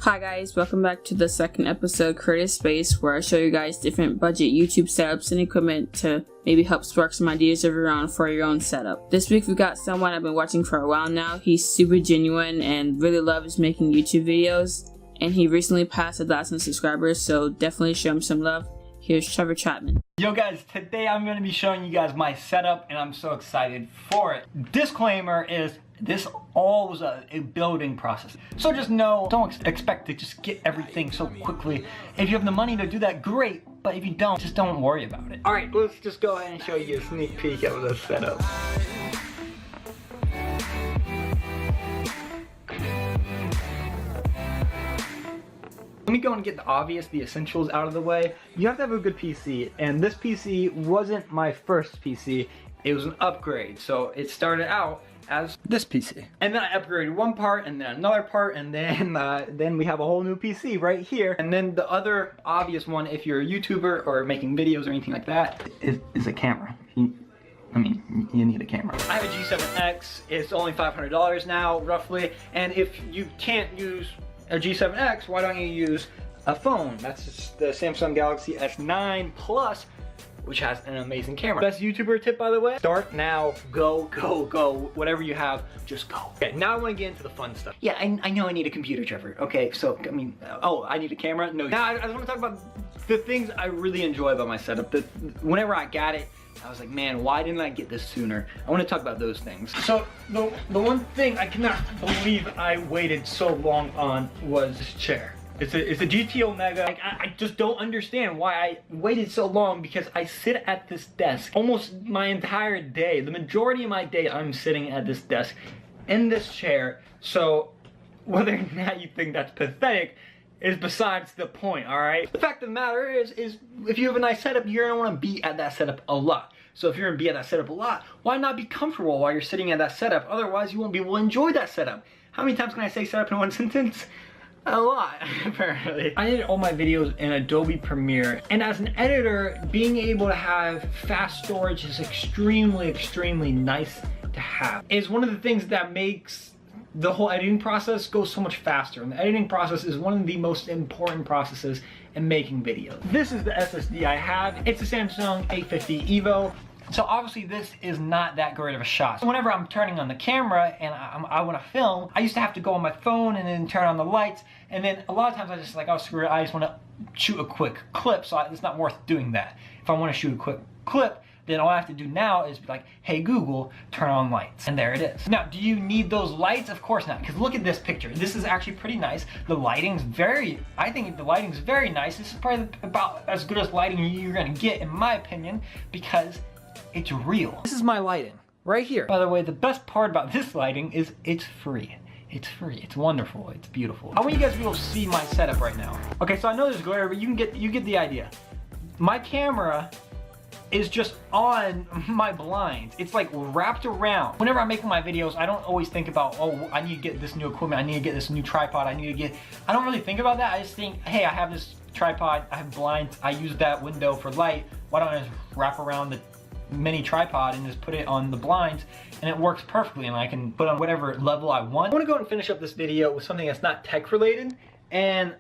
Hi guys, welcome back to the second episode, Creative Space, where I show you guys different budget YouTube setups and equipment to maybe help spark some ideas of your own for your own setup. This week we got someone I've been watching for a while now. He's super genuine and really loves making YouTube videos, and he recently passed 1,000 subscribers, so definitely show him some love. Here's Trevor Chapman. Yo guys, today I'm going to be showing you guys my setup and I'm so excited for it. Disclaimer is this all was a building process. So just know, don't expect to just get everything so quickly. If you have the money to do that, great. But if you don't, just don't worry about it. Alright, let's just go ahead and show you a sneak peek of the setup. Let me go and get the obvious, the essentials out of the way. You have to have a good PC, and this PC wasn't my first PC. It was an upgrade, so it started out as this PC. And then I upgraded one part, and then another part, and then we have a whole new PC right here. And then the other obvious one, if you're a YouTuber or making videos or anything like that, is a camera. You need a camera. I have a G7X. It's only $500 now, roughly. And if you can't use a G7X, why don't you use a phone? That's just the Samsung Galaxy S9 Plus, which has an amazing camera. Best YouTuber tip, by the way, start now, go, go, go. Whatever you have, just go. Okay, now I want to get into the fun stuff. Yeah, I know I need a computer, Trevor. Okay, so, oh, I need a camera? No. Now, I want to talk about the things I really enjoy about my setup. Whenever I got it, I was like, man, why didn't I get this sooner? I want to talk about those things. So, the one thing I cannot believe I waited so long on was this chair. It's a GT Omega. Like, I just don't understand why I waited so long, because I sit at this desk almost my entire day. The majority of my day I'm sitting at this desk in this chair. So whether or not you think that's pathetic is besides the point, alright? The fact of the matter is if you have a nice setup, you're gonna wanna be at that setup a lot. So if you're gonna be at that setup a lot, why not be comfortable while you're sitting at that setup? Otherwise, you won't be able to enjoy that setup. How many times can I say setup in one sentence? A lot, apparently. I edit all my videos in Adobe Premiere, and as an editor, being able to have fast storage is extremely, extremely nice to have. It's one of the things that makes the whole editing process go so much faster, and the editing process is one of the most important processes in making videos. This is the SSD I have. It's a Samsung 850 EVO. So obviously this is not that great of a shot. So whenever I'm turning on the camera and I want to film, I used to have to go on my phone and then turn on the lights, and then a lot of times I just like, oh screw it, I just want to shoot a quick clip, so it's not worth doing that. If I want to shoot a quick clip, then all I have to do now is be like, hey Google, turn on lights. And there it is. Now, do you need those lights? Of course not, because look at this picture. This is actually pretty nice. The lighting's I think the lighting's very nice. This is probably about as good as lighting you're gonna get, in my opinion, because it's real. This is my lighting, right here. By the way, the best part about this lighting is it's free. It's free, it's wonderful, it's beautiful. I want you guys to be able to see my setup right now. Okay, so I know there's glare, but you get the idea. My camera is just on my blinds. It's like wrapped around. Whenever I'm making my videos, I don't always think about, oh, I need to get this new equipment, I need to get this new tripod, I don't really think about that. I just think, hey, I have this tripod, I have blinds, I use that window for light. Why don't I just wrap around the mini tripod and just put it on the blinds, and it works perfectly, and I can put on whatever level I want. I want to go and finish up this video with something that's not tech related, and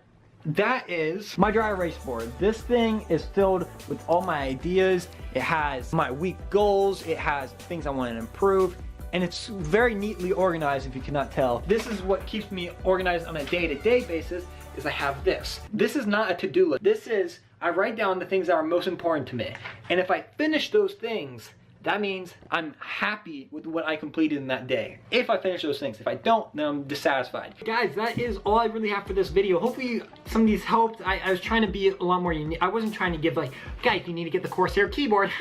that is my dry erase board. This thing is filled with all my ideas. It has my week goals, it has things I want to improve, and it's very neatly organized, if you cannot tell. This is what keeps me organized on a day-to-day basis, is I have this. This is not a to-do list. This is, I write down the things that are most important to me. And if I finish those things, that means I'm happy with what I completed in that day. If I finish those things. If I don't, then I'm dissatisfied. Guys, that is all I really have for this video. Hopefully some of these helped. I was trying to be a lot more unique. I wasn't trying to give like, guys, you need to get the Corsair keyboard.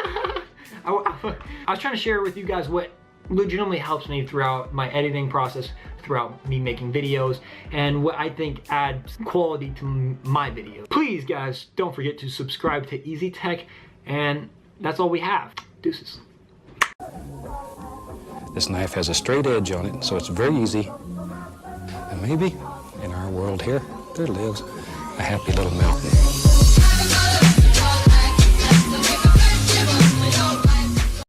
I was trying to share with you guys what legitimately helps me throughout my editing process, throughout me making videos, and what I think adds quality to my videos. Please guys, don't forget to subscribe to Easy Tech, and that's all we have. Deuces. This knife has a straight edge on it, so it's very easy. And maybe in our world here, there lives a happy little mountain.